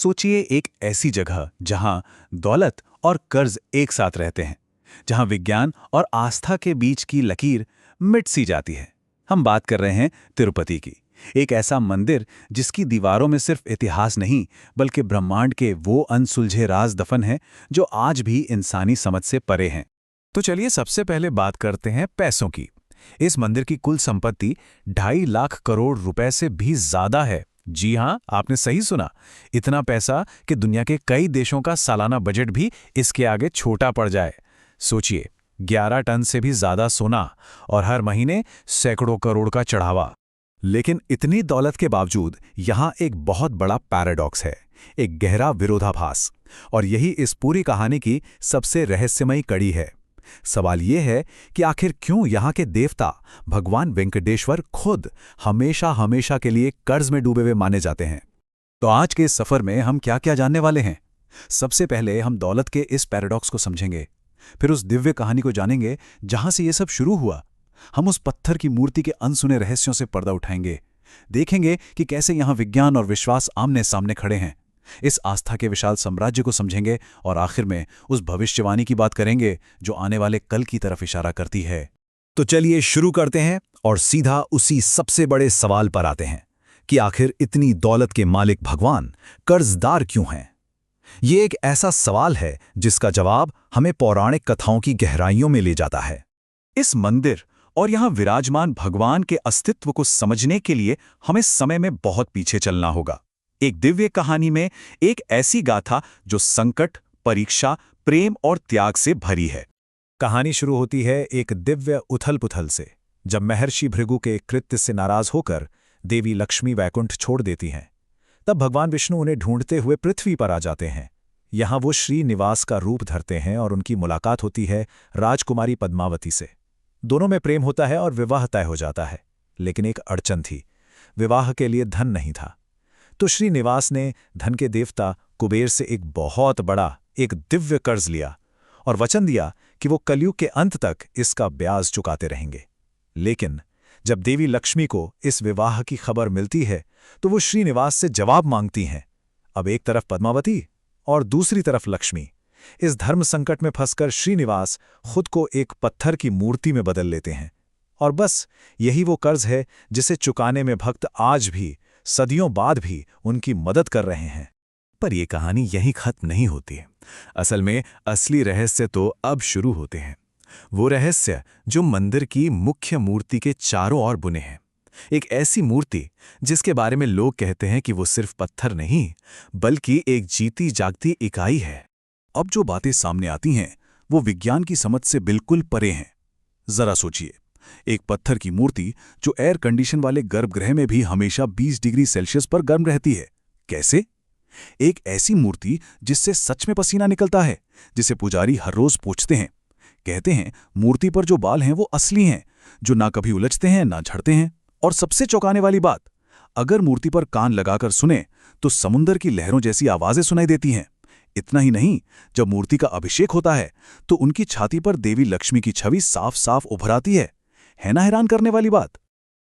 सोचिए एक ऐसी जगह जहां दौलत और कर्ज एक साथ रहते हैं, जहां विज्ञान और आस्था के बीच की लकीर मिट सी जाती है। हम बात कर रहे हैं तिरुपति की, एक ऐसा मंदिर जिसकी दीवारों में सिर्फ इतिहास नहीं बल्कि ब्रह्मांड के वो अनसुलझे राज दफन हैं जो आज भी इंसानी समझ से परे हैं। तो चलिए सबसे पहले बात करते हैं पैसों की। इस मंदिर की कुल संपत्ति 2.5 लाख करोड़ रुपए से भी ज्यादा है। जी हां, आपने सही सुना। इतना पैसा कि दुनिया के कई देशों का सालाना बजट भी इसके आगे छोटा पड़ जाए। सोचिए, 11 टन से भी ज्यादा सोना और हर महीने सैकड़ों करोड़ का चढ़ावा। लेकिन इतनी दौलत के बावजूद यहां एक बहुत बड़ा पैराडॉक्स है, एक गहरा विरोधाभास। और यही इस पूरी कहानी की सबसे रहस्यमयी कड़ी है। सवाल यह है कि आखिर क्यों यहाँ के देवता भगवान वेंकटेश्वर खुद हमेशा हमेशा के लिए कर्ज में डूबे हुए माने जाते हैं। तो आज के इस सफर में हम क्या क्या जानने वाले हैं? सबसे पहले हम दौलत के इस पैराडॉक्स को समझेंगे, फिर उस दिव्य कहानी को जानेंगे जहां से ये सब शुरू हुआ। हम उस पत्थर की मूर्ति के अनसुने रहस्यों से पर्दा उठाएंगे, देखेंगे कि कैसे यहां विज्ञान और विश्वास आमने सामने खड़े हैं। इस आस्था के विशाल साम्राज्य को समझेंगे और आखिर में उस भविष्यवाणी की बात करेंगे जो आने वाले कल की तरफ इशारा करती है। तो चलिए शुरू करते हैं और सीधा उसी सबसे बड़े सवाल पर आते हैं कि आखिर इतनी दौलत के मालिक भगवान कर्जदार क्यों हैं? ये एक ऐसा सवाल है जिसका जवाब हमें पौराणिक कथाओं की गहराइयों में ले जाता है। इस मंदिर और यहां विराजमान भगवान के अस्तित्व को समझने के लिए हमें समय में बहुत पीछे चलना होगा। एक दिव्य कहानी में एक ऐसी गाथा जो संकट, परीक्षा, प्रेम और त्याग से भरी है। कहानी शुरू होती है एक दिव्य उथल-पुथल से, जब महर्षि भृगु के कृत्य से नाराज होकर देवी लक्ष्मी वैकुंठ छोड़ देती हैं। तब भगवान विष्णु उन्हें ढूंढते हुए पृथ्वी पर आ जाते हैं। यहां वो श्रीनिवास का रूप धरते हैं और उनकी मुलाकात होती है राजकुमारी पद्मावती से। दोनों में प्रेम होता है और विवाह तय हो जाता है। लेकिन एक अड़चन थी, विवाह के लिए धन नहीं था। तो श्रीनिवास ने धन के देवता कुबेर से एक बहुत बड़ा, एक दिव्य कर्ज लिया और वचन दिया कि वो कलयुग के अंत तक इसका ब्याज चुकाते रहेंगे। लेकिन जब देवी लक्ष्मी को इस विवाह की खबर मिलती है तो वो श्रीनिवास से जवाब मांगती हैं। अब एक तरफ पद्मावती और दूसरी तरफ लक्ष्मी। इस धर्म संकट में फंसकर श्रीनिवास खुद को एक पत्थर की मूर्ति में बदल लेते हैं। और बस यही वो कर्ज है जिसे चुकाने में भक्त आज भी, सदियों बाद भी उनकी मदद कर रहे हैं। पर यह कहानी यहीं खत्म नहीं होती है। असल में असली रहस्य तो अब शुरू होते हैं। वो रहस्य जो मंदिर की मुख्य मूर्ति के चारों ओर बुने हैं। एक ऐसी मूर्ति जिसके बारे में लोग कहते हैं कि वो सिर्फ पत्थर नहीं बल्कि एक जीती जागती इकाई है। अब जो बातें सामने आती हैं वो विज्ञान की समझ से बिल्कुल परे हैं। जरा सोचिए, एक पत्थर की मूर्ति जो एयर कंडीशन वाले गर्भगृह में भी हमेशा 20 डिग्री सेल्सियस पर गर्म रहती है। कैसे? एक ऐसी मूर्ति जिससे सच में पसीना निकलता है, जिसे पुजारी हर रोज पोंछते हैं। कहते हैं मूर्ति पर जो बाल हैं वो असली हैं, जो ना कभी उलझते हैं ना झड़ते हैं। और सबसे चौंकाने वाली बात, अगर मूर्ति पर कान लगाकर सुने तो समुंदर की लहरों जैसी आवाजें सुनाई देती हैं। इतना ही नहीं, जब मूर्ति का अभिषेक होता है तो उनकी छाती पर देवी लक्ष्मी की छवि साफ साफ उभर आती है ना हैरान करने वाली बात?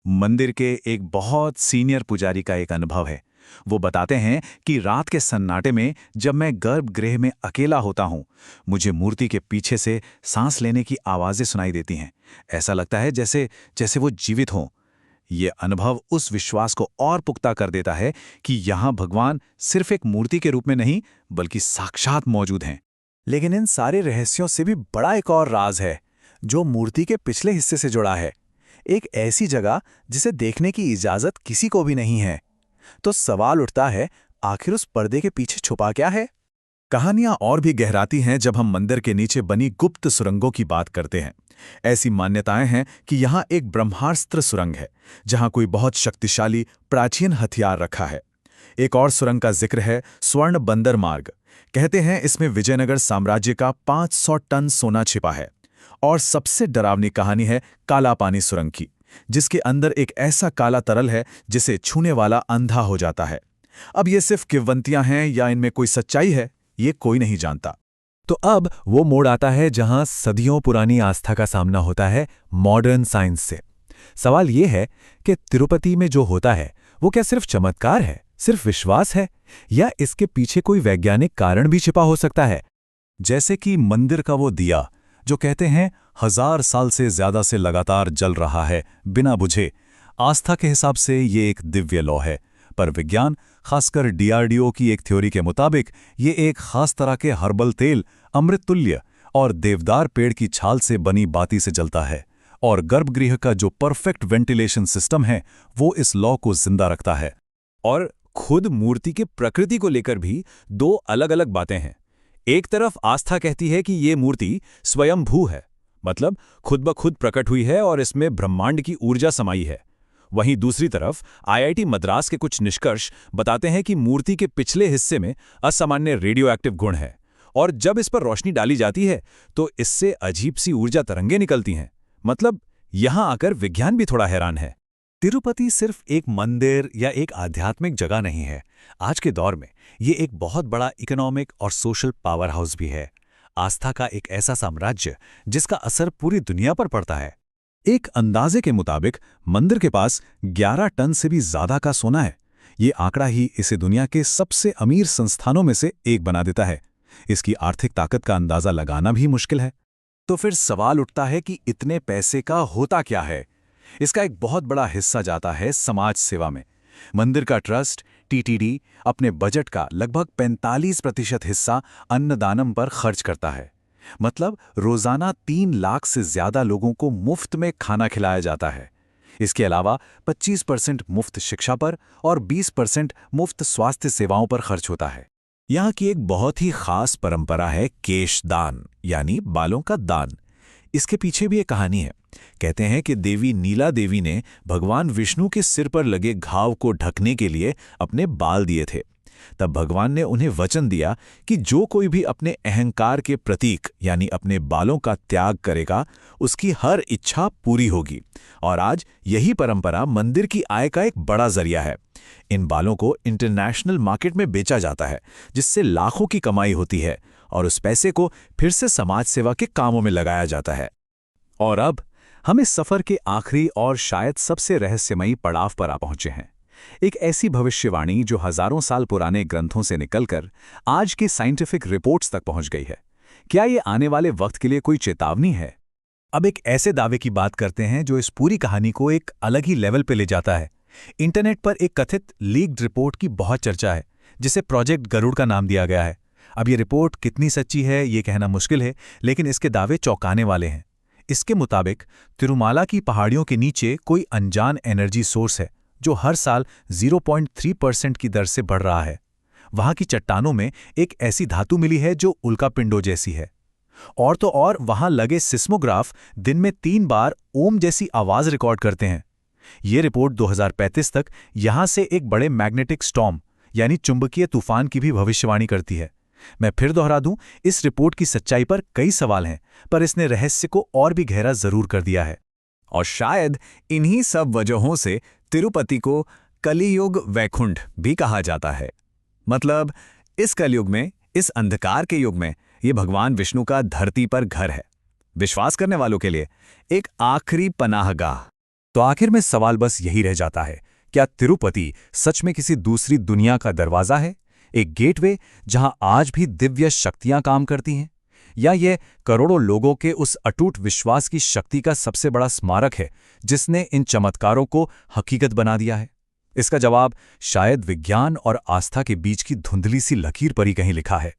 मंदिर के एक बहुत सीनियर पुजारी का एक अनुभव है। वो बताते हैं कि रात के सन्नाटे में जब मैं गर्भगृह में अकेला होता हूं, मुझे मूर्ति के पीछे से सांस लेने की आवाजें सुनाई देती हैं। ऐसा लगता है जैसे वो जीवित हों। ये अनुभव उस विश्वास को और पुख्ता कर देता है कि यहां भगवान सिर्फ एक मूर्ति के रूप में नहीं बल्कि साक्षात मौजूद हैं। लेकिन इन सारे रहस्यों से भी बड़ा एक और राज है जो मूर्ति के पिछले हिस्से से जुड़ा है। एक ऐसी जगह जिसे देखने की इजाजत किसी को भी नहीं है। तो सवाल उठता है, आखिर उस पर्दे के पीछे छुपा क्या है? कहानियां और भी गहराती हैं जब हम मंदिर के नीचे बनी गुप्त सुरंगों की बात करते हैं। ऐसी मान्यताएं हैं कि यहां एक ब्रह्मास्त्र सुरंग है जहां कोई बहुत शक्तिशाली प्राचीन हथियार रखा है। एक और सुरंग का जिक्र है स्वर्ण बंदर मार्ग। कहते हैं इसमें विजयनगर साम्राज्य का 500 टन सोना छिपा है। और सबसे डरावनी कहानी है काला पानी सुरंग की, जिसके अंदर एक ऐसा काला तरल है जिसे छूने वाला अंधा हो जाता है। अब ये सिर्फ किंवदंतियां हैं या इनमें कोई सच्चाई है, ये कोई नहीं जानता। तो अब वो मोड़ आता है जहां सदियों पुरानी आस्था का सामना होता है मॉडर्न साइंस से। सवाल ये है कि तिरुपति में जो होता है वो क्या सिर्फ चमत्कार है, सिर्फ विश्वास है या इसके पीछे कोई वैज्ञानिक कारण भी छिपा हो सकता है? जैसे कि मंदिर का वो दिया जो कहते हैं 1000 साल से ज्यादा से लगातार जल रहा है बिना बुझे। आस्था के हिसाब से ये एक दिव्य लौ है, पर विज्ञान, खासकर डीआरडीओ की एक थ्योरी के मुताबिक ये एक खास तरह के हर्बल तेल, अमृत तुल्य और देवदार पेड़ की छाल से बनी बाती से जलता है। और गर्भगृह का जो परफेक्ट वेंटिलेशन सिस्टम है वो इस लॉ को जिंदा रखता है। और खुद मूर्ति की प्रकृति को लेकर भी दो अलग-अलग बातें हैं। एक तरफ आस्था कहती है कि ये मूर्ति स्वयंभू है, मतलब खुद ब खुद प्रकट हुई है और इसमें ब्रह्मांड की ऊर्जा समाई है। वहीं दूसरी तरफ आईआईटी मद्रास के कुछ निष्कर्ष बताते हैं कि मूर्ति के पिछले हिस्से में असामान्य रेडियोएक्टिव गुण है और जब इस पर रोशनी डाली जाती है तो इससे अजीब सी ऊर्जा तरंगें निकलती हैं। मतलब यहां आकर विज्ञान भी थोड़ा हैरान है। तिरुपति सिर्फ एक मंदिर या एक आध्यात्मिक जगह नहीं है। आज के दौर में ये एक बहुत बड़ा इकोनॉमिक और सोशल पावर हाउस भी है। आस्था का एक ऐसा साम्राज्य जिसका असर पूरी दुनिया पर पड़ता है। एक अंदाजे के मुताबिक मंदिर के पास 11 टन से भी ज्यादा का सोना है। ये आंकड़ा ही इसे दुनिया के सबसे अमीर संस्थानों में से एक बना देता है। इसकी आर्थिक ताकत का अंदाजा लगाना भी मुश्किल है। तो फिर सवाल उठता है कि इतने पैसे का होता क्या है? इसका एक बहुत बड़ा हिस्सा जाता है समाज सेवा में। मंदिर का ट्रस्ट टीटीडी अपने बजट का लगभग 45% हिस्सा अन्नदानम पर खर्च करता है। मतलब रोजाना 3 लाख से ज्यादा लोगों को मुफ्त में खाना खिलाया जाता है। इसके अलावा 25% मुफ्त शिक्षा पर और 20% मुफ्त स्वास्थ्य सेवाओं पर खर्च होता है। यहाँ की एक बहुत ही खास परंपरा है केश दान, यानी बालों का दान। इसके पीछे भी एक कहानी है। कहते हैं कि देवी नीला देवी ने भगवान विष्णु के सिर पर लगे घाव को ढकने के लिए अपने बाल दिए थे। तब भगवान ने उन्हें वचन दिया कि जो कोई भी अपने अहंकार के प्रतीक यानी अपने बालों का त्याग करेगा उसकी हर इच्छा पूरी होगी। और आज यही परंपरा मंदिर की आय का एक बड़ा जरिया है। इन बालों को इंटरनेशनल मार्केट में बेचा जाता है, जिससे लाखों की कमाई होती है और उस पैसे को फिर से समाज सेवा के कामों में लगाया जाता है। और अब हम इस सफर के आखिरी और शायद सबसे रहस्यमयी पड़ाव पर आ पहुंचे हैं। एक ऐसी भविष्यवाणी जो हजारों साल पुराने ग्रंथों से निकलकर आज की साइंटिफिक रिपोर्ट्स तक पहुंच गई है। क्या ये आने वाले वक्त के लिए कोई चेतावनी है? अब एक ऐसे दावे की बात करते हैं जो इस पूरी कहानी को एक अलग ही लेवल पे ले जाता है। इंटरनेट पर एक कथित लीक्ड रिपोर्ट की बहुत चर्चा है, जिसे प्रोजेक्ट गरुड़ का नाम दिया गया है। अब ये रिपोर्ट कितनी सच्ची है ये कहना मुश्किल है, लेकिन इसके दावे चौंकाने वाले हैं। इसके मुताबिक तिरुमाला की पहाड़ियों के नीचे कोई अनजान एनर्जी सोर्स है जो हर साल 0.3% की दर से बढ़ रहा है। वहां की चट्टानों में एक ऐसी धातु मिली है जो उल्कापिंडों जैसी है। और तो और वहां लगे सिस्मोग्राफ दिन में 3 बार ओम जैसी आवाज रिकॉर्ड करते हैं। ये रिपोर्ट 2035 तक यहां से एक बड़े मैग्नेटिक स्टॉर्म यानी चुंबकीय तूफान की भी भविष्यवाणी करती है। मैं फिर दोहरा दूं, इस रिपोर्ट की सच्चाई पर कई सवाल हैं, पर इसने रहस्य को और भी गहरा जरूर कर दिया है। और शायद इन्हीं सब वजहों से तिरुपति को कलियुग वैकुंठ भी कहा जाता है। मतलब इस कलयुग में, इस अंधकार के युग में, ये भगवान विष्णु का धरती पर घर है, विश्वास करने वालों के लिए एक आखिरी पनाहगाह। तो आखिर में सवाल बस यही रह जाता है, क्या तिरुपति सच में किसी दूसरी दुनिया का दरवाजा है, एक गेटवे जहां आज भी दिव्य शक्तियां काम करती हैं, या ये करोड़ों लोगों के उस अटूट विश्वास की शक्ति का सबसे बड़ा स्मारक है जिसने इन चमत्कारों को हकीकत बना दिया है? इसका जवाब शायद विज्ञान और आस्था के बीच की धुंधली सी लकीर पर ही कहीं लिखा है।